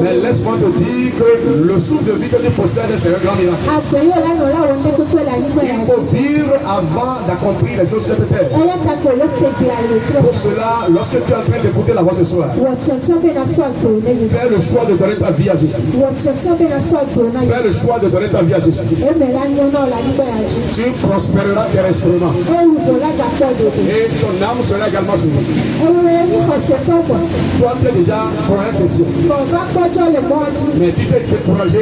Mais laisse-moi te dire que le souffle de vie que tu possèdes, c'est un grand miracle. Il faut vivre avant d'accomplir les choses sur cette terre. Pour cela, lorsque tu es en train d'écouter la voix ce soir, fais le choix de donner ta vie à Jésus. Fais le choix de donner ta vie à Jésus. Tu prospéreras terrestrement. Et ton âme sera également sauvée. Toi, tu es déjà pour un chrétien. Mais tu t'es découragé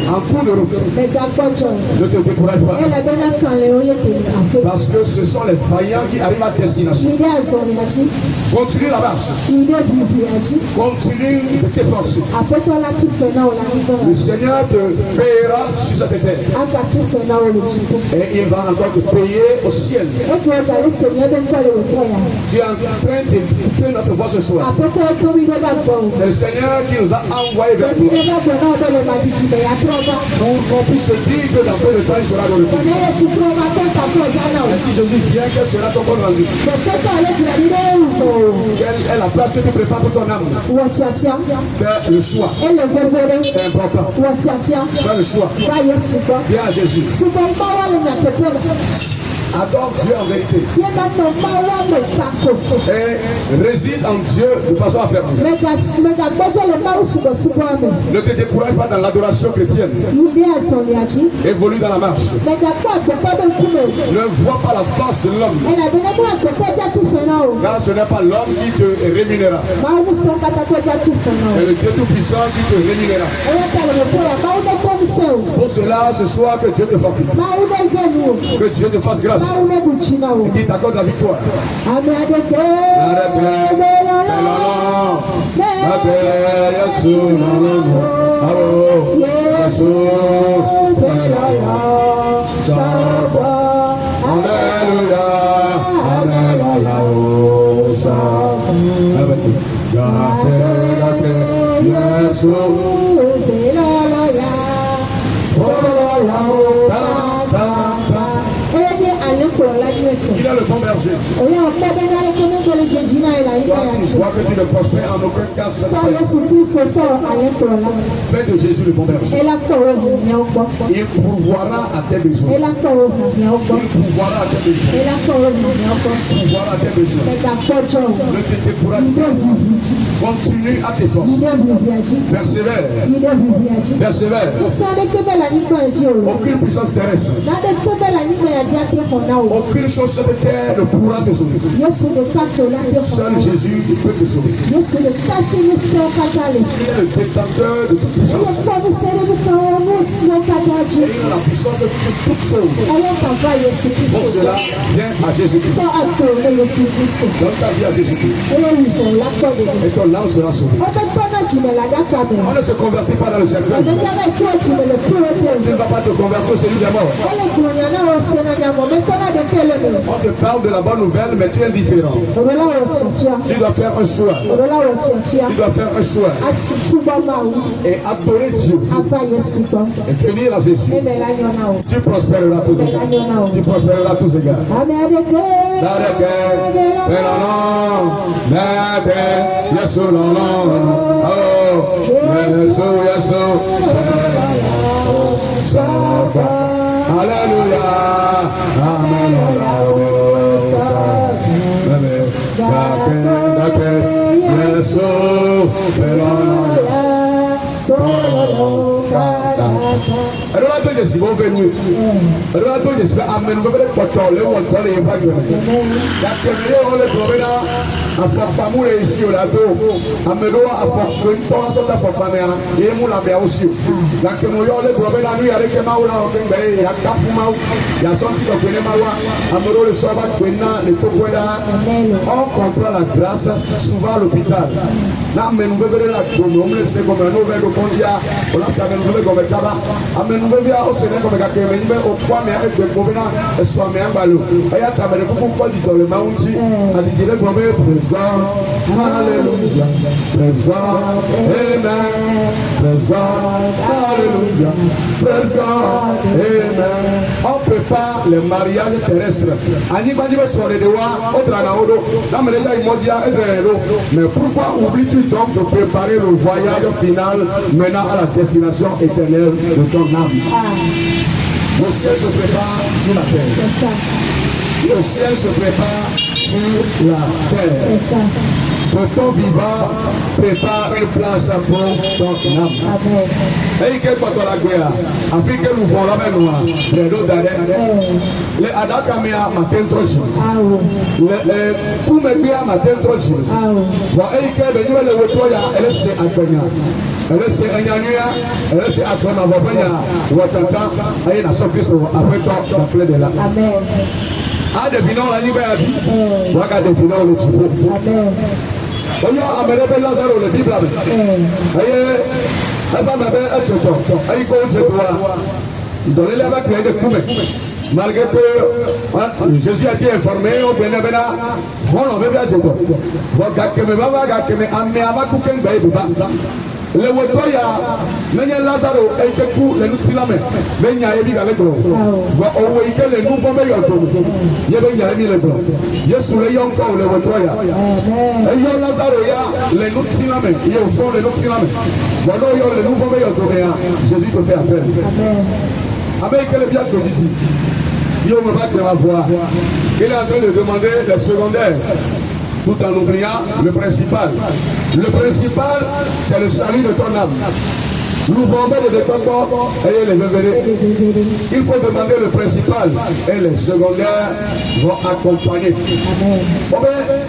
en cours de route. Ne te décourage pas. Parce que ce sont les vaillants qui arrivent à destination. Continue la marche. Continue de t'efforcer. Le Seigneur te payera sur cette terre. Et il va encore te payer au ciel. Tu es en train d'écouter notre voix ce soir. C'est le Seigneur qui nous a envoyés vers toi. Pour qu'on puisse te dire que dans peu de temps il sera dans le pays. Et si Jésus vient, quel sera ton compte rendu? Quelle est la place que tu prépares pour ton âme? Fais le choix. C'est important. Fais le choix. Viens à Jésus. Adore Dieu en vérité. Et réside en Dieu de façon affermie. Ne te décourage pas dans l'adoration chrétienne. Évolue dans la marche. Ne vois pas la force de l'homme. Car ce n'est pas l'homme qui te rémunérera. C'est le Dieu Tout-Puissant qui te rémunérera. Pour cela, ce soir, que Dieu te fortifie. Que Dieu te fasse grâce. Et qui t'accorde la victoire. Il a le bon berger. Toi, tu vois que tu ne prospères en aucun cas. Fais de Jésus le bon berger. Il pourvoira à tes besoins. Il pourvoira à tes besoins. Pourvoira à tes besoins. Ne te décourage pas. Continue à t'efforcer. Persévère. Persévère. Aucune puissance terrestre. Aucune chose sur cette terre ne pourra te sauver. Seul Jésus peut te sauver. Il est le détenteur de toute puissance. Et il a la puissance sur toutes choses. Pour cela, viens à Jésus-Christ. Donne ta vie à Jésus-Christ. Et ton âme sera sauvée. On ne se convertit pas dans le cercueil. Tu ne vas pas te convertir au celui des morts. On te parle de la bonne nouvelle, mais tu es indifférent. Tu dois faire un choix. Tu dois faire un choix. Et adorer Dieu. Et venir à Jésus. Tu prospéreras tous égards. Tu prospéreras tous égards. Alléluia. Amen. afɔkpamu le esi o la do ame ɖewo afɔkentɔ sɔta afɔkpamea ye mu labea wo si o gake mo yɔ le gblɔ be na nu ya ɖe ke mawu la wɔ ke ŋgbɛ ye yakafu mawu yasɔnti kɔkɔe ne mawua ame ɖewo le sɔ va kpe na le tokoe ɖa on comprend la grâce souvent à l'hôpital na amenuveve ɖe la gome wo mle se gɔme n'o vɛ ɖo kɔndzia o la se amenuveve gɔme kaba amenuvevea o se ne gɔme gake me nyi be o kɔ amea egbe kpo bena esɔ amea gbalo eya ta ame ɖe kuku kpɔ dzidzɔ le mawu ŋuti adidzi ɖe gblɔ be praise God, hallelujah, praise God, amen, praise God, hallelujah, praise God, amen. On peut pas les mariages terrestres. Mais pourquoi oublies-tu donc de préparer le voyage final menant à la destination éternelle de ton âme? Le ciel se prépare sur la terre. C'est ça. Le ciel se prépare sur la terre. C'est ça. Que ton vivant prépare une place pour ton âme. Amen. Et quel pas la guerre? Afin que nous voyons la noire. Les Adakamea matin trop jour. Les Koumebia matin trop jour. Bon, et que le nouvel Wotoya, elle est chez Akonia. Elle est chez Anyania, elle est chez Akona Vabanya, Watanta, et la Sophie après toi, la plaie de là. Amen. Ah, des bilans la liberté. Voilà des bilans le type. Amen. On a amené Lazaro le Bible. Elle va m'avoir un tuto. Elle compte sur toi. Donnez-le avec plein de coups. Malgré que Jésus a été informé, on peut ne pas. Voilà, on veut bien tuto. Voilà que me va que me amène à ma couper une baie. Le Wotoya, Nanya Lazaro, et que coup, les Nusilame, Benya et Biga Legro. Voilà, on voit que les nouveaux meilleurs. Yabenya et Legro. Yes, les Yonko, le Wotoya. Et Yon Lazaro, les Nusilame, il au fond les Nusilame. Voilà, les nouveaux meilleurs. Jésus te fait appel. Amen, quel est bien que tu dis. Il me va de ma voix. Il est en train de demander les secondaires. Tout en oubliant le principal. Le principal, c'est le salut de ton âme. Nous vendons des décomptes et les révéler. Il faut demander le principal et les secondaires vont accompagner.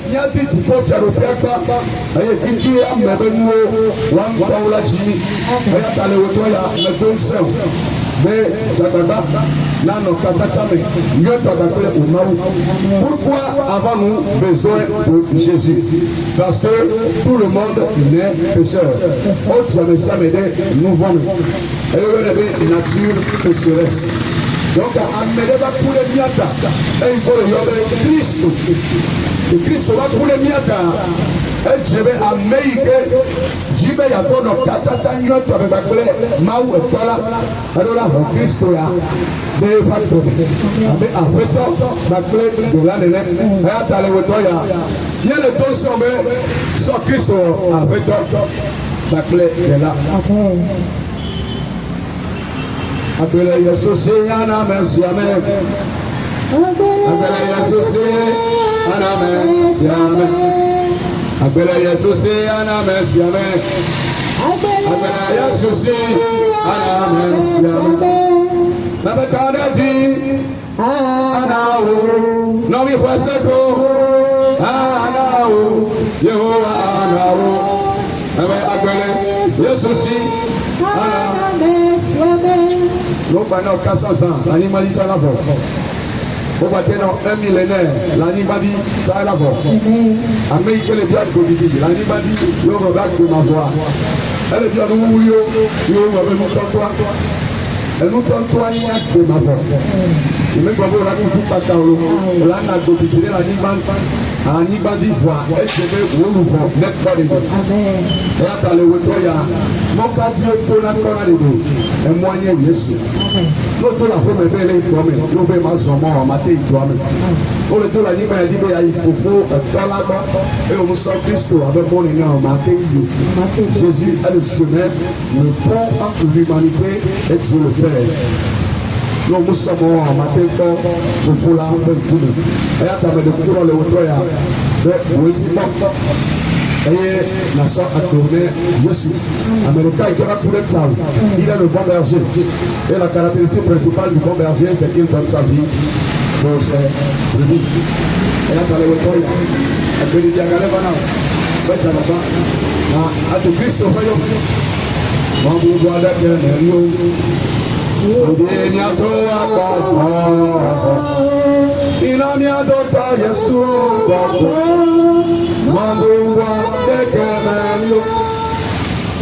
Il y a des qui peuvent faire le père. Il y a des qui ont même pourquoi avons-nous besoin de Jésus? Parce que tout le monde est pécheur. Nous vont et nature pécheresse. Donc, amenez va pour les miata. Et il faut le Christ. Et Christ va pour les miata. Et je vais amener Jibe ya tono katata nyoto abebakule mau etola adola ho Kristo ya de facto abe afeto bakule de la nene ya tale wotoya yele to sombe so Kristo afeto bakule de la abele yeso se yana merci amen abele yeso se ana merci amen Abela Yesusi ana merci amen. Abela Yesusi ana merci amen. Nabekana di ana o nomi kwaseko ana o Yehowa ana o. Abela Yesusi ana merci amen. No bana okasansan ani mali tala fo. On va tenir un millénaire, l'animadi, ça est là-bas. Amen, que les biens de Didi, l'animadi, yo regarde de ma voix. Elle est bien où yo nous toi. Elle nous donne toi, il y a de ma voix. Et même quand vous racontez pas Kaolo, là, on a quotidien l'animadi voix, elle se met où nous voit, n'est pas les deux. Amen. Et à ta le retoya, mon cas Dieu pour la corps de nous, un moyen Jésus. L'autre la femme est belle, nous pouvons mal son mort, mater, toi-même. Pour le tour, la dit, il faut dans la bas, et on sort Christ avec mon énorme mater. Jésus est le chemin, le pont entre l'humanité et Dieu le Père. Nous sommes en matin, il faut la faire tout. Et à travers le courant, le retour, et la soeur a tourné Jésus. Américain qui va couler par il est le bon berger. Et la caractéristique principale du bon berger, c'est qu'il donne sa vie pour ses brebis. Et là, tu as le retour, il y a des diagalés, va là-bas. À tout Christ, au royaume. Mon bout de Rio. C'est bientôt à quoi? Il a mis à d'autres Yesu. Mambuwa dekemelio,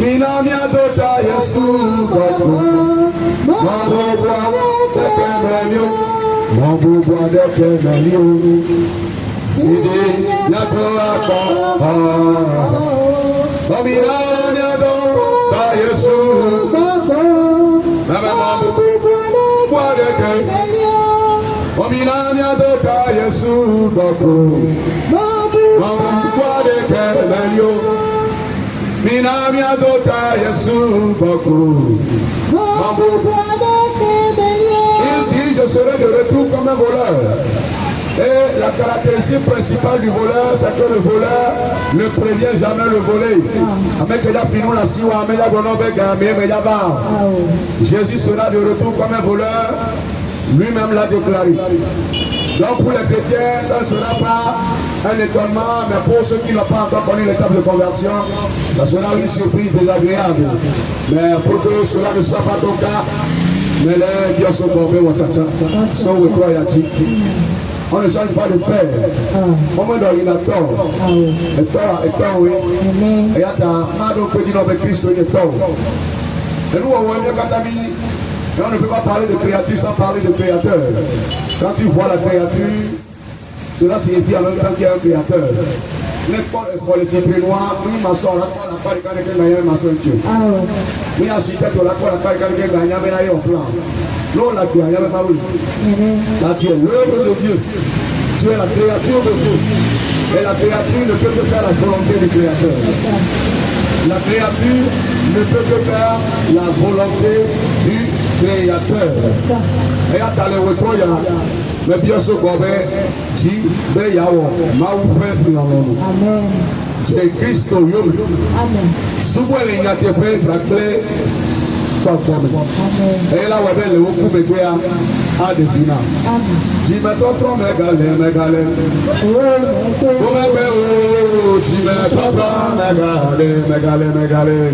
minamia dota Yesu gogo. Mambuwa dekemelio, mambuwa dekemelio. Sidi yato akọ. Mambuwa dota Yesu gogo. Mambuwa dekemelio, Jésus beaucoup. Mon quoi de Kemelio. Mina mia dota Jésus beaucoup. Il dit je serai de retour comme un voleur. Et la caractéristique principale du voleur, c'est que le voleur ne prévient jamais le volé. Jésus sera de retour comme un voleur, lui-même l'a déclaré. Donc pour les chrétiens, ça ne sera pas un étonnement, mais pour ceux qui n'ont pas encore connu l'étape de conversion, ça sera une surprise désagréable. Mais pour que cela ne soit pas ton cas, mais les dieux sont tombés, on ne change pas de père. On me donne une tort. Et tort, oui. Et à ta main, on peut dire que Christ est tort. Et nous, on ne peut pas parler de créature sans parler de créateur. Quand tu vois la créature, cela signifie en même temps qu'il y a un créateur. N'importe quoi, les titres noirs, oui, ma soeur, la part de quelqu'un ma soeur, Dieu. Oui, architecte, la part de quelqu'un en plan. Non, la créature, là, tu es l'œuvre de Dieu. Tu es la créature de Dieu. Et la créature ne peut que faire la volonté du créateur. La créature ne peut que faire la volonté du créateur. Et à ta retour, mais bien sûr, dit, ben yawo, ma ouvre Amen. C'est Christ au yom. Amen. Souvent les n'a pas fait la clé. Et là, on va le coup de guerre à deviner. J'y mets trop mégalé. Oh, j'y mets trop mégalé.